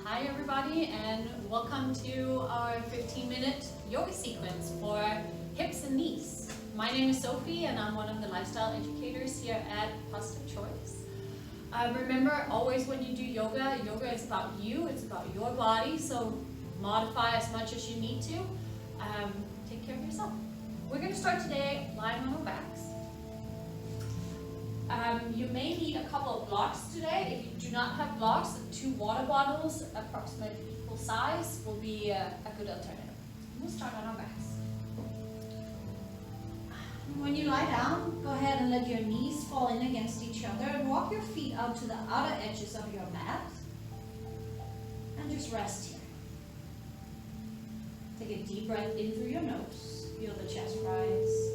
Hi everybody, and welcome to our 15-minute yoga sequence for hips and knees. My name is Sofie and I'm one of the lifestyle educators here at Positive Choice. Remember, always when you do yoga, yoga is about you, it's about your body, so modify as much as you need to. Take care of yourself. We're going to start today lying on our backs. You may need a couple of blocks today. If you do not have blocks, 2 water bottles, approximately equal size, will be a good alternative. We'll start on our backs. When you lie down, go ahead and let your knees fall in against each other and walk your feet out to the outer edges of your mat. And just rest here. Take a deep breath in through your nose. Feel the chest rise.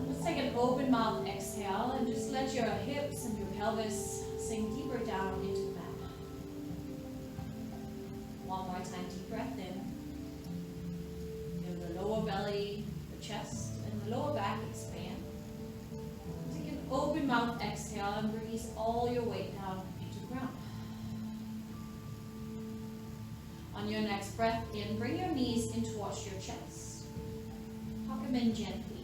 Let's take an open mouth exhale and just let your hips and your pelvis sink deeper down into the mat. One more time, deep breath in. Feel the lower belly, the chest, and the lower back expand. Take an open mouth exhale and release all your weight down into the ground. On your next breath in, bring your knees in towards your chest. Tuck them in gently.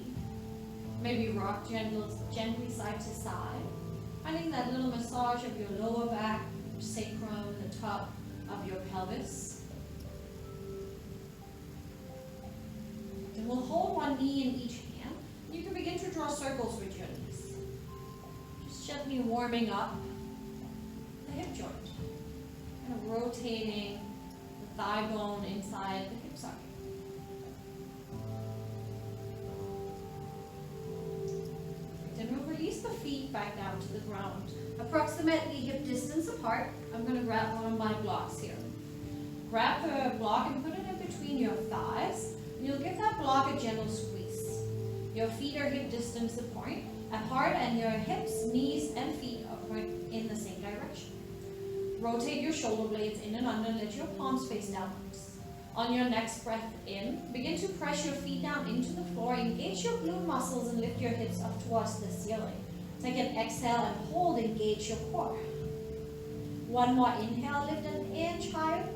Maybe rock gently side to side, finding that little massage of your lower back, your sacrum, the top of your pelvis. Then we'll hold one knee in each hand. You can begin to draw circles with your knees. Just gently warming up the hip joint, kind of rotating the thigh bone inside the hip socket. Release the feet back down to the ground, approximately hip distance apart. I'm going to grab one of my blocks here. Grab the block and put it in between your thighs, and you'll give that block a gentle squeeze. Your feet are hip distance apart, and your hips, knees, and feet are in the same direction. Rotate your shoulder blades in and under, let your palms face downwards. On your next breath in, begin to press your feet down into the floor, engage your glute muscles and lift your hips up towards the ceiling. Take an exhale and hold, engage your core. One more inhale, lift an inch higher.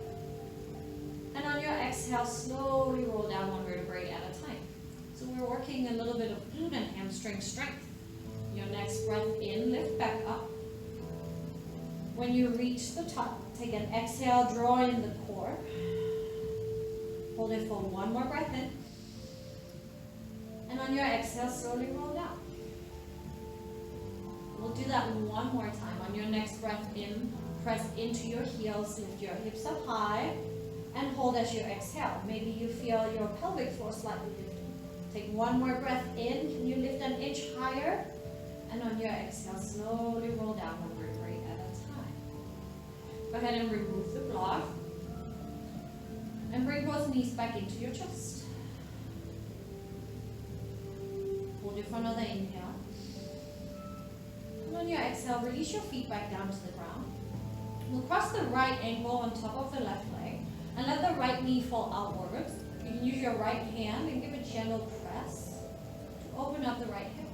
And on your exhale, slowly roll down one vertebrae at a time. So we're working a little bit of glute and hamstring strength. Your next breath in, lift back up. When you reach the top, take an exhale, draw in the core. Hold it for one more breath in. And on your exhale, slowly roll down. We'll do that one more time. On your next breath in, press into your heels, lift your hips up high, and hold as you exhale. Maybe you feel your pelvic floor slightly lifting. Take one more breath in. Can you lift an inch higher? And on your exhale, slowly roll down one vertebrae at a time. Go ahead and remove the block. And bring both knees back into your chest. Hold it for another inhale. And on your exhale, release your feet back down to the ground. We'll cross the right ankle on top of the left leg and let the right knee fall outwards. You can use your right hand and give a gentle press to open up the right hip.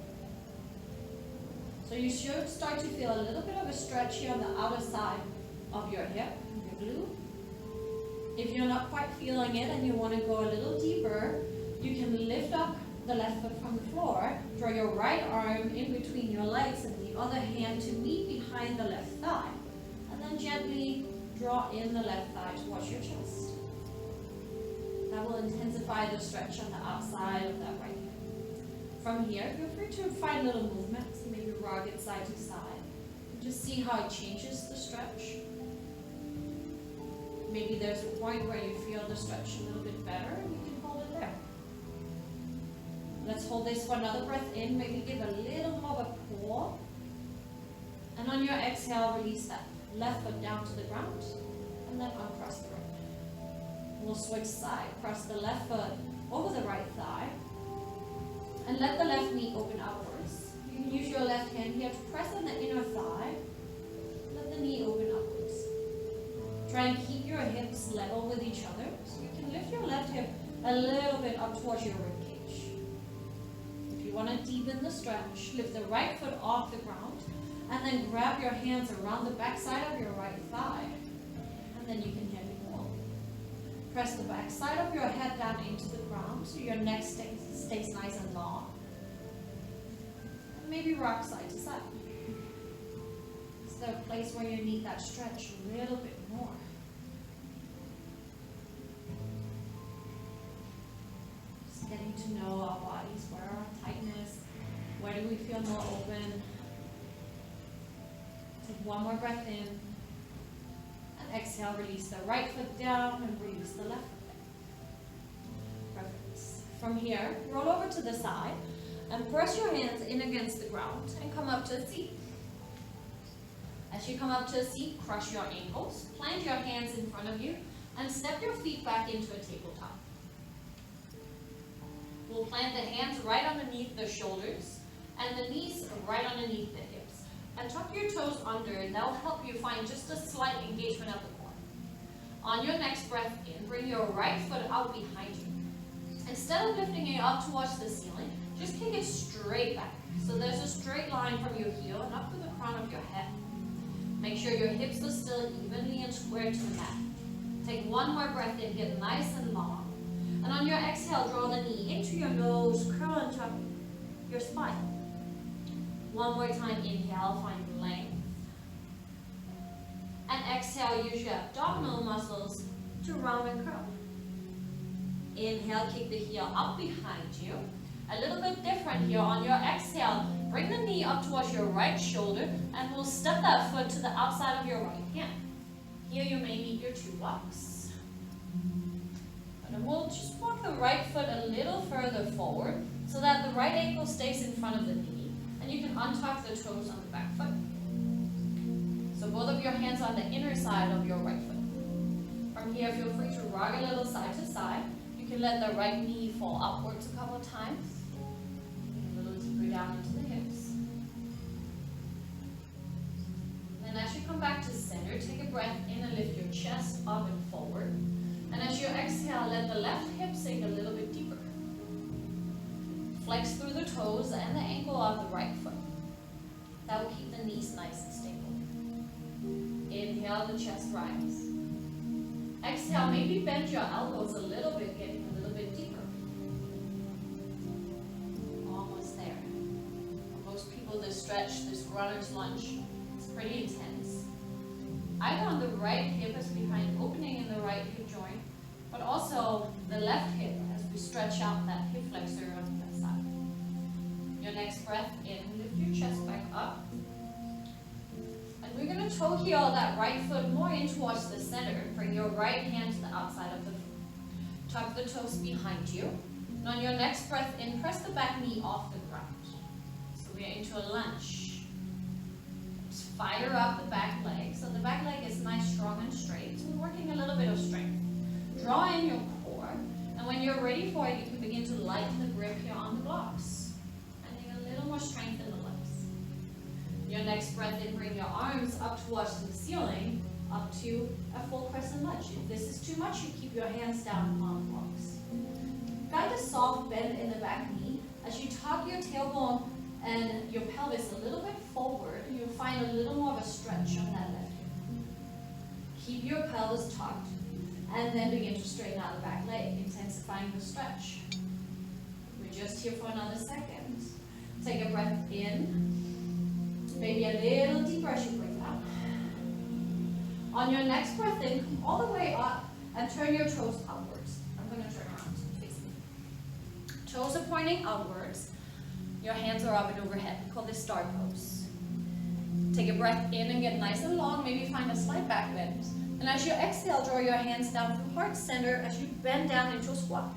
So you should start to feel a little bit of a stretch here on the outer side of your hip, your glute. If you're not quite feeling it and you want to go a little deeper, you can lift up the left foot from the floor, draw your right arm in between your legs and the other hand to meet behind the left thigh, and then gently draw in the left thigh towards your chest. That will intensify the stretch on the outside of that right hip. From here, feel free to find little movements, maybe rock it side to side, and just see how it changes the stretch. Maybe there's a point where you feel the stretch a little bit better and you can hold it there. Let's hold this for another breath in. Maybe give a little more of a pull. And on your exhale, release that left foot down to the ground and then uncross the right. We'll switch side. Cross the left foot over the right thigh and let the left knee open outwards. You can use your left hand here to press on the inner thigh. Let the knee open upwards. Try and keep your hips level with each other, so you can lift your left hip a little bit up towards your ribcage. If you want to deepen the stretch, lift the right foot off the ground And then grab your hands around the back side of your right thigh. And then you can heavy pull. Press the back side of your head down into the ground so your neck stays nice and long. And maybe rock side to side. Is there a place where you need that stretch a little bit more? Just getting to know our bodies, where our tightness, where do we feel more open? Take one more breath in. And exhale, release the right foot down and release the left foot down. Perfect. From here, roll over to the side and press your hands in against the ground and come up to a seat. As you come up to a seat, crush your ankles, plant your hands in front of you, and step your feet back into a tabletop. We'll plant the hands right underneath the shoulders and the knees right underneath the hips. And tuck your toes under, and that will help you find just a slight engagement at the core. On your next breath in, bring your right foot out behind you. Instead of lifting it up towards the ceiling, just kick it straight back. So there's a straight line from your heel and up to the crown of your head. Make sure your hips are still evenly and square to the mat. Take one more breath in, get nice and long. And on your exhale, draw the knee into your nose, curl and tuck your spine. One more time, inhale, find length. And exhale, use your abdominal muscles to round and curl. Inhale, kick the heel up behind you. A little bit different here. On your exhale, bring the knee up towards your right shoulder and we'll step that foot to the outside of your right hand. Here you may need your two blocks. And we'll just walk the right foot a little further forward so that the right ankle stays in front of the knee. And you can untuck the toes on the back foot. So both of your hands on the inner side of your right foot. From here, feel free to rock a little side to side. You can let the right knee fall upwards a couple of times. A little deeper down into the hips. Then as you come back to center, take a breath in and lift your chest up and forward. And as you exhale, let the left hip sink a little bit deeper. Flex through the toes and the ankle of the right foot. That will keep the knees nice and stable. Inhale, the chest rise. Exhale, maybe bend your elbows a little bit, getting a little bit deeper. Almost there. For most people, this stretch, this runner's lunge, is pretty intense. Either on the right hip as behind opening in the right hip joint, but also the left hip as we stretch out that hip flexor on that side. Your next breath in, lift your chest back up. And we're going to toe heel that right foot more in towards the center. Bring your right hand to the outside of the foot. Tuck the toes behind you. And on your next breath in, press the back knee off the ground. So we're into a lunge. Just fire up the back leg. So the back leg is nice, strong, and straight. So we're working a little bit of strength. Draw in your core. And when you're ready for it, you can begin to lighten the grip here on the blocks. A little more strength in the legs. Your next breath in, bring your arms up towards the ceiling, up to a full crescent lunge. If this is too much, you keep your hands down on the blocks. Guide a soft bend in the back knee. As you tuck your tailbone and your pelvis a little bit forward, you'll find a little more of a stretch on that left hip. Keep your pelvis tucked, and then begin to straighten out the back leg, intensifying the stretch. We're just here for another second. Take a breath in, maybe a little deeper as you breathe out. On your next breath in, come all the way up and turn your toes outwards. I'm going to turn around, face me. Toes are pointing outwards. Your hands are up and overhead. We call this star pose. Take a breath in and get nice and long. Maybe find a slight back bend. And as you exhale, draw your hands down from heart center as you bend down into a squat.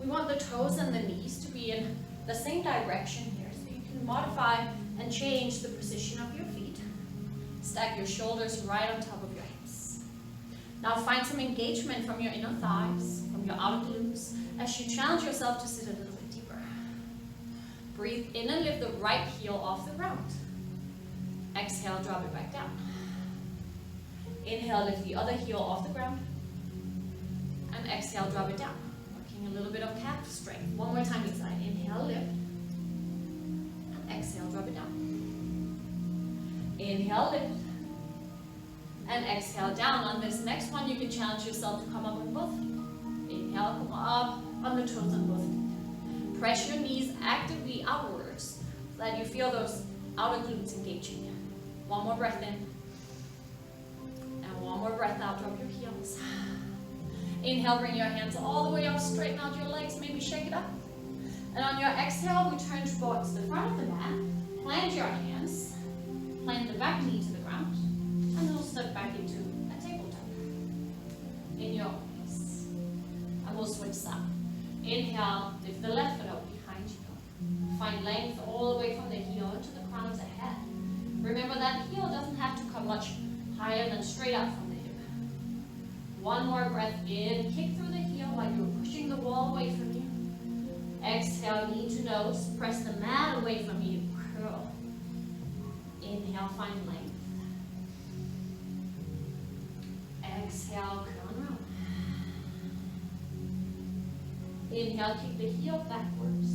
We want the toes and the knees to be in the same direction here, so you can modify and change the position of your feet. Stack your shoulders right on top of your hips. Now find some engagement from your inner thighs, from your outer glutes, as you challenge yourself to sit a little bit deeper. Breathe in and lift the right heel off the ground. Exhale, drop it back down. Inhale, lift the other heel off the ground. And exhale, drop it down. A little bit of calf strength. One more time inside. Inhale, lift. And exhale, drop it down. Inhale, lift. And exhale, down. On this next one, you can challenge yourself to come up with both feet. Inhale, come up on the toes on both feet. Press your knees actively outwards so that you feel those outer glutes engaging. One more breath in. And one more breath out, drop your heels. Inhale, bring your hands all the way up, straighten out your legs, maybe shake it up. And on your exhale, we turn towards the front of the mat. Plant your hands, plant the back knee to the ground, and we'll step back into a tabletop in your place. And we'll switch sides. Inhale, lift the left foot up behind you. Find length all the way from the heel to the crown of the head. Remember that heel doesn't have to come much higher than straight up from the hip. One more breath in, kick through the heel while you're pushing the wall away from you. Exhale, knee to nose, press the mat away from you, curl. Inhale, find length. Exhale, curl around. Inhale, kick the heel backwards.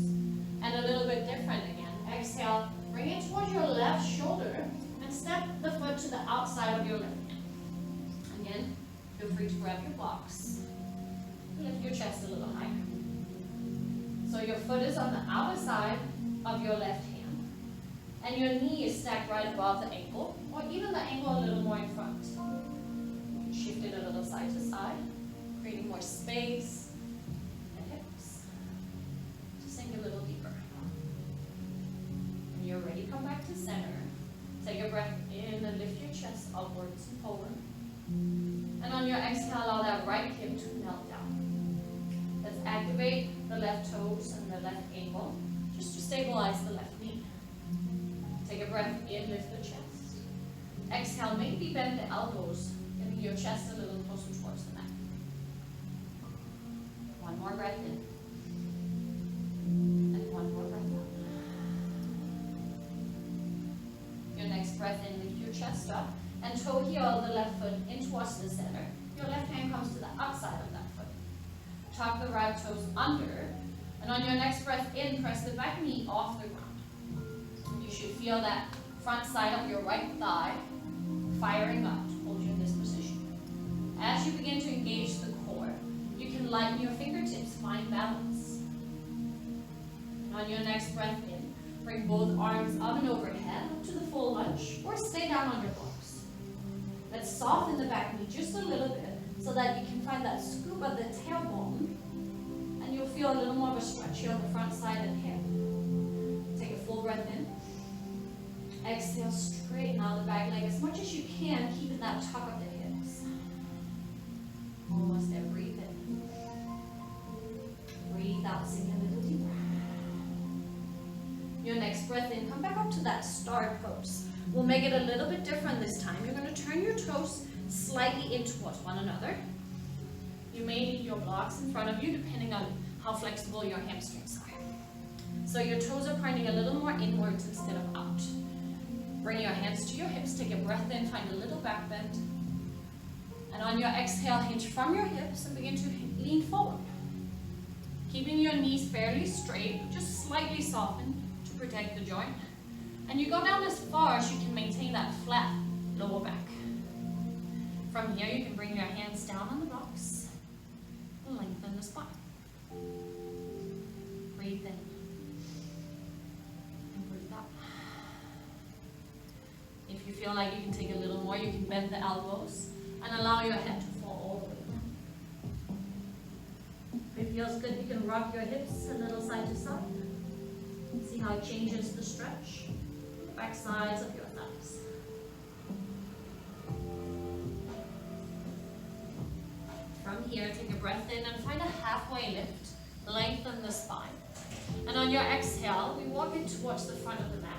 And a little bit different again. Exhale, bring it towards your left shoulder and step the foot to the outside of your left hand. Again, feel free to grab your blocks. Lift your chest a little higher. So your foot is on the outer side of your left hand. And your knee is stacked right above the ankle, or even the ankle a little more in front. You can shift it a little side to side, creating more space and hips. To sink a little deeper. When you're ready, come back to center. Take a breath in and lift your chest upwards and forward. And on your exhale, allow that right hip to melt down. Let's activate the left toes and the left ankle, just to stabilize the left knee. Take a breath in, lift the chest. Exhale, maybe bend the elbows, getting your chest a little closer towards the mat. One more breath in. And one more breath out. Your next breath in, lift your chest up, and toe heel the left foot in towards the center. Your left hand comes to the outside of that foot. Tuck the right toes under, and on your next breath in, press the back knee off the ground. You should feel that front side of your right thigh firing up to hold you in this position. As you begin to engage the core, you can lighten your fingertips, find balance. And on your next breath in, bring both arms up and overhead up to the full lunge, or stay down on your blocks. Let's soften the back knee just a little bit so that you can find that scoop of the tailbone, and you'll feel a little more of a stretch here on the front side of the hip. Take a full breath in. Exhale, straighten out the back leg as much as you can, keeping that tuck of the hips. Almost there, breathe in. Breathe out, sink a little deeper. Your next breath in, come back up to that star pose. We'll make it a little bit different this time. You're going to turn your toes slightly in towards one another. You may need your blocks in front of you depending on how flexible your hamstrings are. So your toes are pointing a little more inwards instead of out. Bring your hands to your hips, take a breath in, find a little back bend. And on your exhale, hinge from your hips and begin to lean forward. Keeping your knees fairly straight, just slightly softened to protect the joint. And you go down as far as you can maintain that flat lower back. From here, you can bring your hands down on the blocks and lengthen the spine. Breathe in and breathe out. If you feel like you can take a little more, you can bend the elbows and allow your head to fall all the way down. If it feels good, you can rock your hips a little side to side. See how it changes the stretch. Back sides of your thighs. From here, take a breath in and find a halfway lift. Lengthen the spine. And on your exhale, we walk in towards the front of the mat.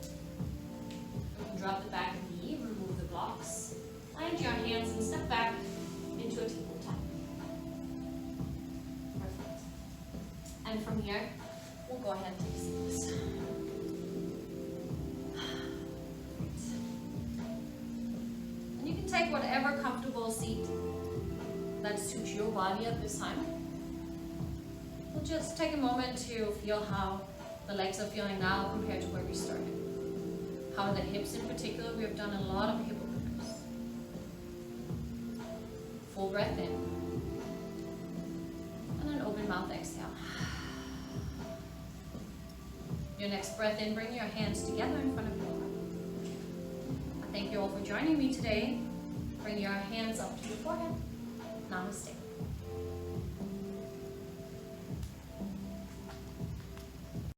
You can drop the back knee, remove the blocks. Land your hands and step back into a tabletop. Perfect. And from here, we'll go ahead and take seats. And you can take whatever comfortable seat that suits your body at this time. We'll just take a moment to feel how the legs are feeling now compared to where we started. how the hips in particular, we have done a lot of hip openers. Full breath in. And an open mouth exhale. Your next breath in, bring your hands together in front of your heart. I thank you all for joining me today. Bring your hands up to your forehead. Namaste.